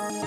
नमस्कार,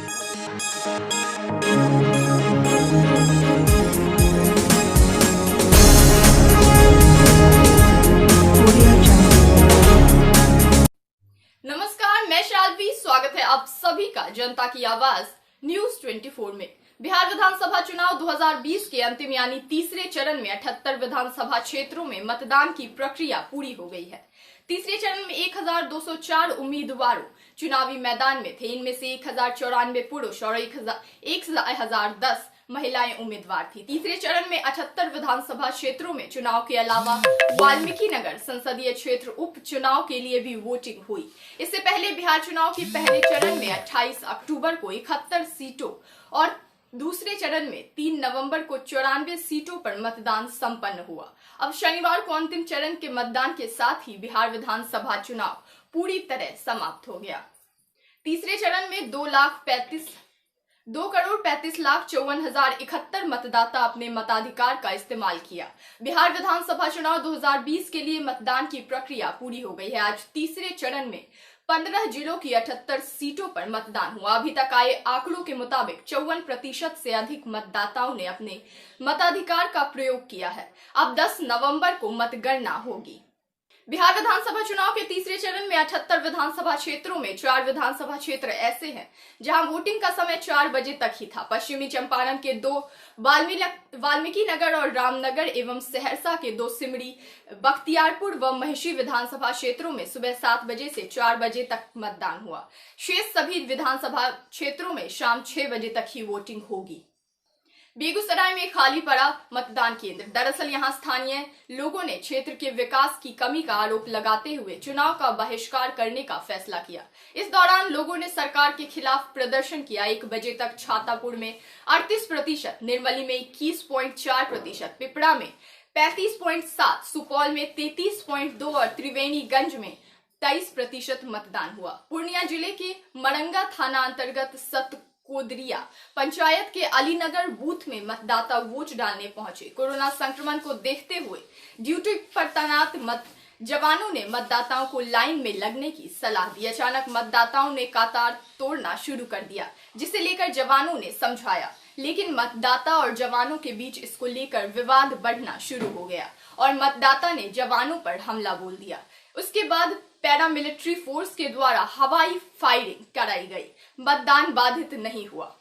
मैं शालवी। स्वागत है आप सभी का जनता की आवाज न्यूज 24 में। बिहार विधानसभा चुनाव 2020 के अंतिम यानी तीसरे चरण में 78 विधानसभा क्षेत्रों में मतदान की प्रक्रिया पूरी हो गई है। तीसरे चरण में 1204 उम्मीदवारों चुनावी मैदान में थे। इनमें से 1094 पुरुष और 1010 महिलाएं उम्मीदवार थी। तीसरे चरण में 78 विधानसभा क्षेत्रों में चुनाव के अलावा वाल्मीकि नगर संसदीय क्षेत्र उपचुनाव के लिए भी वोटिंग हुई। इससे पहले बिहार चुनाव के पहले चरण में 28 अक्टूबर को 71 सीटों और दूसरे चरण में 3 नवंबर को 94 सीटों पर मतदान संपन्न हुआ। अब शनिवार को अंतिम चरण के मतदान के साथ ही बिहार विधानसभा चुनाव पूरी तरह समाप्त हो गया। तीसरे चरण में 2,35,54,071 मतदाता अपने मताधिकार का इस्तेमाल किया। बिहार विधानसभा चुनाव 2020 के लिए मतदान की प्रक्रिया पूरी हो गई है। आज तीसरे चरण में 15 जिलों की 78 सीटों पर मतदान हुआ। अभी तक आए आंकड़ों के मुताबिक 54% से अधिक मतदाताओं ने अपने मताधिकार का प्रयोग किया है। अब 10 नवंबर को मतगणना होगी। बिहार विधानसभा चुनाव के तीसरे चरण में 78 विधानसभा क्षेत्रों में 4 विधानसभा क्षेत्र ऐसे हैं जहां वोटिंग का समय 4 बजे तक ही था। पश्चिमी चंपारण के 2 वाल्मीकि नगर और रामनगर एवं सहरसा के 2 सिमरी, बख्तियारपुर व महिषी विधानसभा क्षेत्रों में सुबह 7 बजे से 4 बजे तक मतदान हुआ। शेष सभी विधानसभा क्षेत्रों में शाम 6 बजे तक ही वोटिंग होगी। बेगूसराय में खाली पड़ा मतदान केंद्र। दरअसल यहां स्थानीय लोगों ने क्षेत्र के विकास की कमी का आरोप लगाते हुए चुनाव का बहिष्कार करने का फैसला किया। इस दौरान लोगों ने सरकार के खिलाफ प्रदर्शन किया। 1 बजे तक छातापुर में 38%, निर्मली में 21.4%, पिपरा में 35.7%, सुपौल में 33.2% और त्रिवेणीगंज में 23% मतदान हुआ। पूर्णिया जिले के मरंगा थाना अंतर्गत कोदरिया पंचायत के अलीनगर बूथ में मतदाता वोट डालने पहुंचे। कोरोना संक्रमण को देखते हुए ड्यूटी पर तैनात जवानों ने मतदाताओं को लाइन में लगने की सलाह दी। अचानक मतदाताओं ने कतार तोड़ना शुरू कर दिया, जिसे लेकर जवानों ने समझाया, लेकिन मतदाता और जवानों के बीच इसको लेकर विवाद बढ़ना शुरू हो गया और मतदाता ने जवानों पर हमला बोल दिया। उसके बाद पैरामिलिट्री फोर्स के द्वारा हवाई फायरिंग कराई गई। मतदान बाधित नहीं हुआ।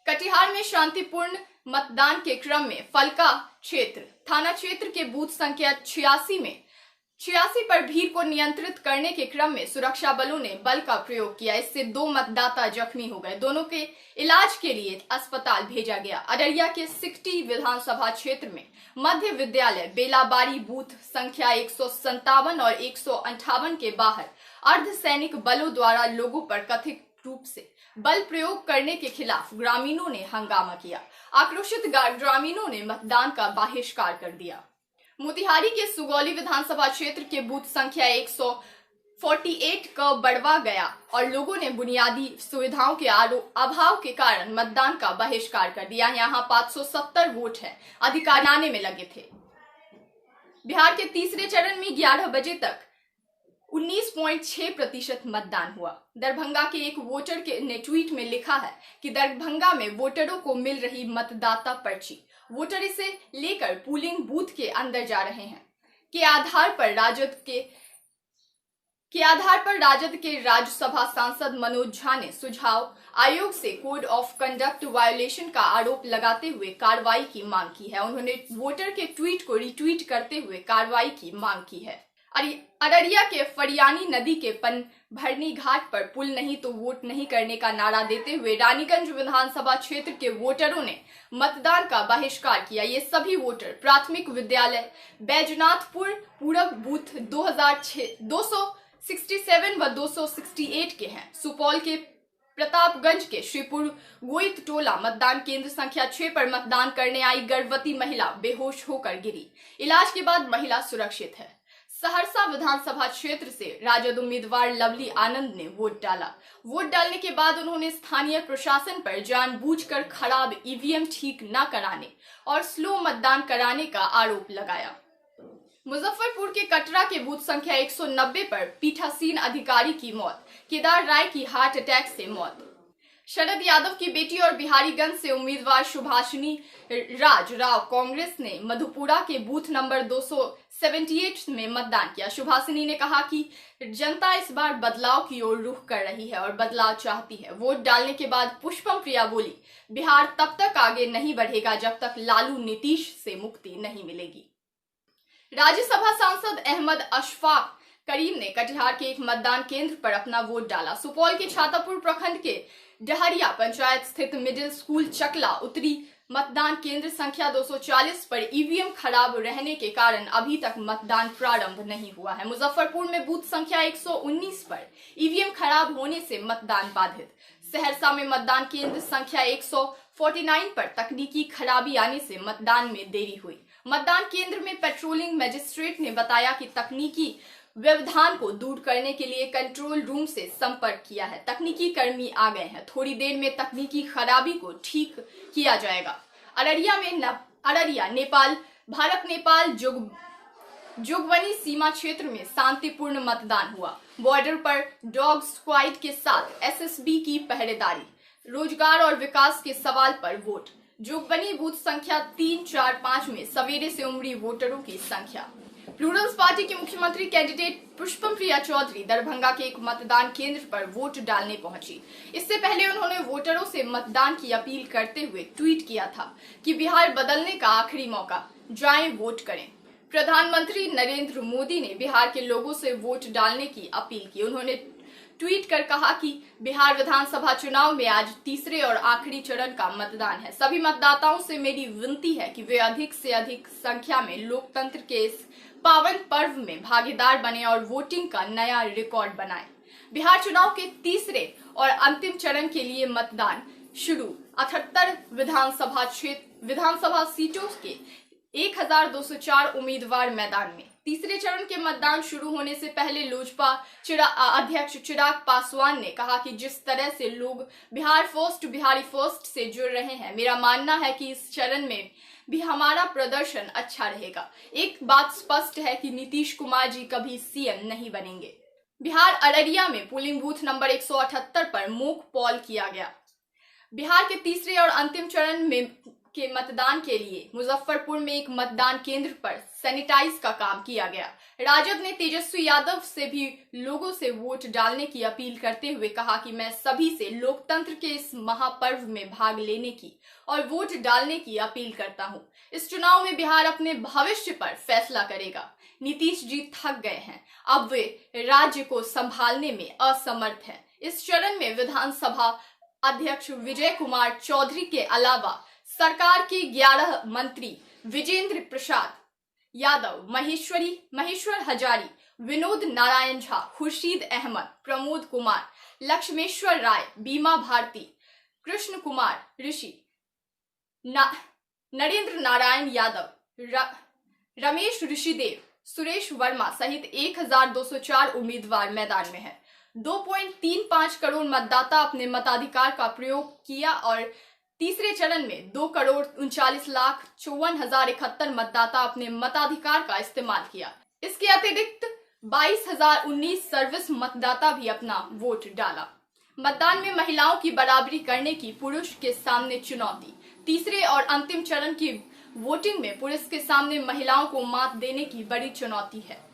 कटिहार में शांतिपूर्ण मतदान के क्रम में फलका क्षेत्र थाना क्षेत्र के बूथ संख्या 86 पर भीड़ को नियंत्रित करने के क्रम में सुरक्षा बलों ने बल का प्रयोग किया। इससे 2 मतदाता जख्मी हो गए। दोनों के इलाज के लिए अस्पताल भेजा गया। अररिया के 60 विधानसभा क्षेत्र में मध्य विद्यालय बेलाबारी बूथ संख्या 157 और 158 के बाहर अर्धसैनिक बलों द्वारा लोगों पर कथित रूप से बल प्रयोग करने के खिलाफ ग्रामीणों ने हंगामा किया। आक्रोशित ग्रामीणों ने मतदान का बहिष्कार कर दिया। मोतिहारी के सुगौली विधानसभा क्षेत्र के बूथ संख्या 148 का बढ़वा गया और लोगों ने बुनियादी सुविधाओं के अभाव के कारण मतदान का बहिष्कार कर दिया। यहाँ 570 वोट है, अधिकारी आने में लगे थे। बिहार के तीसरे चरण में 11 बजे तक 19.6% मतदान हुआ। दरभंगा के एक वोटर ने ट्वीट में लिखा है कि दरभंगा में वोटरों को मिल रही मतदाता पर्ची, वोटर इसे लेकर पोलिंग बूथ के अंदर जा रहे हैं के आधार पर राजद के राज्यसभा सांसद मनोज झा ने सुझाव आयोग से कोड ऑफ कंडक्ट वायोलेशन का आरोप लगाते हुए कार्रवाई की मांग की है। उन्होंने वोटर के ट्वीट को रिट्वीट करते हुए कार्रवाई की मांग की है। अररिया के फरियानी नदी के पनभरनी घाट पर पुल नहीं तो वोट नहीं करने का नारा देते हुए रानीगंज विधानसभा क्षेत्र के वोटरों ने मतदान का बहिष्कार किया। ये सभी वोटर प्राथमिक विद्यालय बैजनाथपुर पूरब बूथ 267 व 268 के हैं। सुपौल के प्रतापगंज के श्रीपुर गोइत टोला मतदान केंद्र संख्या 6 पर मतदान करने आई गर्भवती महिला बेहोश होकर गिरी। इलाज के बाद महिला सुरक्षित है। सहरसा विधानसभा क्षेत्र से राजद उम्मीदवार लवली आनंद ने वोट डाला। वोट डालने के बाद उन्होंने स्थानीय प्रशासन पर जानबूझकर खराब ईवीएम ठीक न कराने और स्लो मतदान कराने का आरोप लगाया। मुजफ्फरपुर के कटरा के बूथ संख्या 190 पर पीठासीन अधिकारी की मौत, केदार राय की हार्ट अटैक से मौत। शरद यादव की बेटी और बिहारीगंज से उम्मीदवार सुभाषिनी राव कांग्रेस ने मधुपुरा के बूथ नंबर 278 में मतदान किया। सुभाषिनी ने कहा कि जनता इस बार बदलाव की ओर रुख कर रही है और बदलाव चाहती है। वोट डालने के बाद पुष्पम प्रिया बोली, बिहार तब तक आगे नहीं बढ़ेगा जब तक लालू नीतीश से मुक्ति नहीं मिलेगी। राज्यसभा सांसद अहमद अशफाक करीम ने कटिहार के एक मतदान केंद्र पर अपना वोट डाला। सुपौल के छातापुर प्रखंड के डहरिया पंचायत स्थित मिडिल स्कूल चकला उत्तरी मतदान केंद्र संख्या 240 पर ईवीएम खराब रहने के कारण अभी तक मतदान प्रारंभ नहीं हुआ है। मुजफ्फरपुर में बूथ संख्या 119 पर ईवीएम खराब होने से मतदान बाधित। सहरसा में मतदान केंद्र संख्या 149 पर तकनीकी खराबी आने से मतदान में देरी हुई। मतदान केंद्र में पेट्रोलिंग मजिस्ट्रेट ने बताया कि तकनीकी व्यवधान को दूर करने के लिए कंट्रोल रूम से संपर्क किया है। तकनीकी कर्मी आ गए हैं, थोड़ी देर में तकनीकी खराबी को ठीक किया जाएगा। अररिया नेपाल भारत नेपाल जोगबनी सीमा क्षेत्र में शांतिपूर्ण मतदान हुआ। बॉर्डर पर डॉग स्क्वाड के साथ एसएसबी की पहरेदारी। रोजगार और विकास के सवाल पर वोट। जोगबनी बूथ संख्या 3, 4, 5 में सवेरे से उमड़ी वोटरों की संख्या। प्लूरल्स पार्टी की मुख्यमंत्री कैंडिडेट पुष्पम प्रिया चौधरी दरभंगा के एक मतदान केंद्र पर वोट डालने पहुंची। इससे पहले उन्होंने वोटरों से मतदान की अपील करते हुए ट्वीट किया था कि बिहार बदलने का आखिरी मौका, जाएं वोट करें। प्रधानमंत्री नरेंद्र मोदी ने बिहार के लोगों से वोट डालने की अपील की। उन्होंने ट्वीट कर कहा कि बिहार विधानसभा चुनाव में आज तीसरे और आखिरी चरण का मतदान है। सभी मतदाताओं से मेरी विनती है कि वे अधिक से अधिक संख्या में लोकतंत्र के इस पावन पर्व में भागीदार बने और वोटिंग का नया रिकॉर्ड बनाएं। बिहार चुनाव के तीसरे और अंतिम चरण के लिए मतदान शुरू। 78 विधानसभा सीटों के 1204 उम्मीदवार मैदान में। तीसरे चरण के मतदान शुरू होने से पहले लोजपा अध्यक्ष चिराग पासवान ने कहा कि जिस तरह से लोग बिहारी फर्स्ट से जुड़ रहे हैं, मेरा मानना है कि इस चरण में भी हमारा प्रदर्शन अच्छा रहेगा। एक बात स्पष्ट है कि नीतीश कुमार जी कभी सीएम नहीं बनेंगे। बिहार अररिया में पोलिंग बूथ नंबर 178 पर मॉक पोल किया गया। बिहार के तीसरे और अंतिम चरण के मतदान के लिए मुजफ्फरपुर में एक मतदान केंद्र पर सैनिटाइज का काम किया गया। राजद ने तेजस्वी यादव से भी लोगों से वोट डालने की अपील करते हुए कहा कि मैं सभी से लोकतंत्र के इस महापर्व में भाग लेने की और वोट डालने की अपील करता हूं। इस चुनाव में बिहार अपने भविष्य पर फैसला करेगा। नीतीश जी थक गए हैं, अब वे राज्य को संभालने में असमर्थ हैं। इस चरण में विधानसभा अध्यक्ष विजय कुमार चौधरी के अलावा सरकार के 11 मंत्री विजेंद्र प्रसाद यादव, महेश्वर हजारी, विनोद नारायण झा, खुर्शीद अहमद, प्रमोद कुमार, लक्ष्मेश्वर राय, बीमा भारती, कृष्ण कुमार ऋषि, नरेंद्र नारायण यादव, रमेश ऋषिदेव, सुरेश वर्मा सहित 1204 उम्मीदवार मैदान में हैं। 2.35 करोड़ मतदाता अपने मताधिकार का प्रयोग किया और तीसरे चरण में 2,39,54,071 मतदाता अपने मताधिकार का इस्तेमाल किया। इसके अतिरिक्त 22,019 सर्विस मतदाता भी अपना वोट डाला। मतदान में महिलाओं की बराबरी करने की पुरुष के सामने चुनौती। तीसरे और अंतिम चरण की वोटिंग में पुरुष के सामने महिलाओं को मात देने की बड़ी चुनौती है।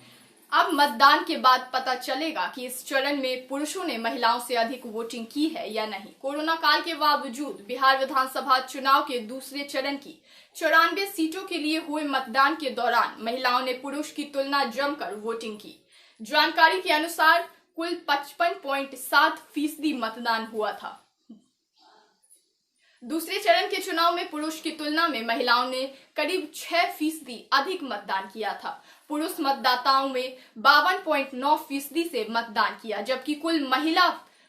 अब मतदान के बाद पता चलेगा कि इस चरण में पुरुषों ने महिलाओं से अधिक वोटिंग की है या नहीं। कोरोना काल के बावजूद बिहार विधानसभा चुनाव के दूसरे चरण की 94 सीटों के लिए हुए मतदान के दौरान महिलाओं ने पुरुष की तुलना जमकर वोटिंग की। जानकारी के अनुसार कुल 55.7% मतदान हुआ था। दूसरे चरण के चुनाव में पुरुष की तुलना में महिलाओं ने करीब 6% अधिक मतदान किया था। पुरुष मतदाताओं में 52.9% से मतदान किया, जबकि कुल महिला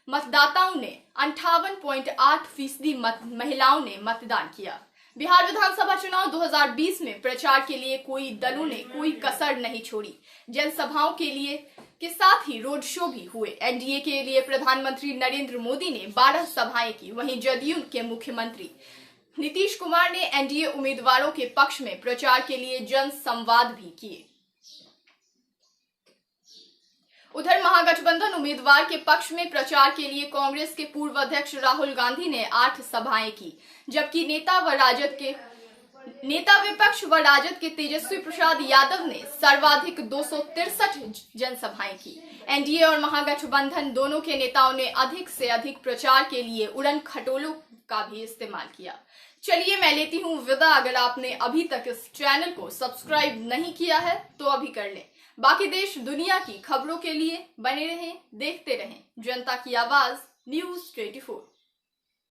मतदाताओं ने 58.8% महिलाओं ने मतदान किया। बिहार विधानसभा चुनाव 2020 में प्रचार के लिए कोई दलों ने कोई कसर नहीं छोड़ी। जनसभाओं के साथ ही रोड शो भी हुए। एनडीए के लिए प्रधानमंत्री नरेंद्र मोदी ने 12 सभाएं की। वहीं जदयू के मुख्यमंत्री नीतीश कुमार ने एनडीए उम्मीदवारों के पक्ष में प्रचार के लिए जन संवाद भी किए। उधर महागठबंधन उम्मीदवार के पक्ष में प्रचार के लिए कांग्रेस के पूर्व अध्यक्ष राहुल गांधी ने 8 सभाएं की, जबकि नेता विपक्ष व राजद के तेजस्वी प्रसाद यादव ने सर्वाधिक 263 जनसभाएं की। एनडीए और महागठबंधन दोनों के नेताओं ने अधिक से अधिक प्रचार के लिए उड़न खटोलों का भी इस्तेमाल किया। चलिए मैं लेती हूँ विदा। अगर आपने अभी तक इस चैनल को सब्सक्राइब नहीं किया है तो अभी कर लें। बाकी देश दुनिया की खबरों के लिए बने रहें, देखते रहें जनता की आवाज न्यूज़ 24।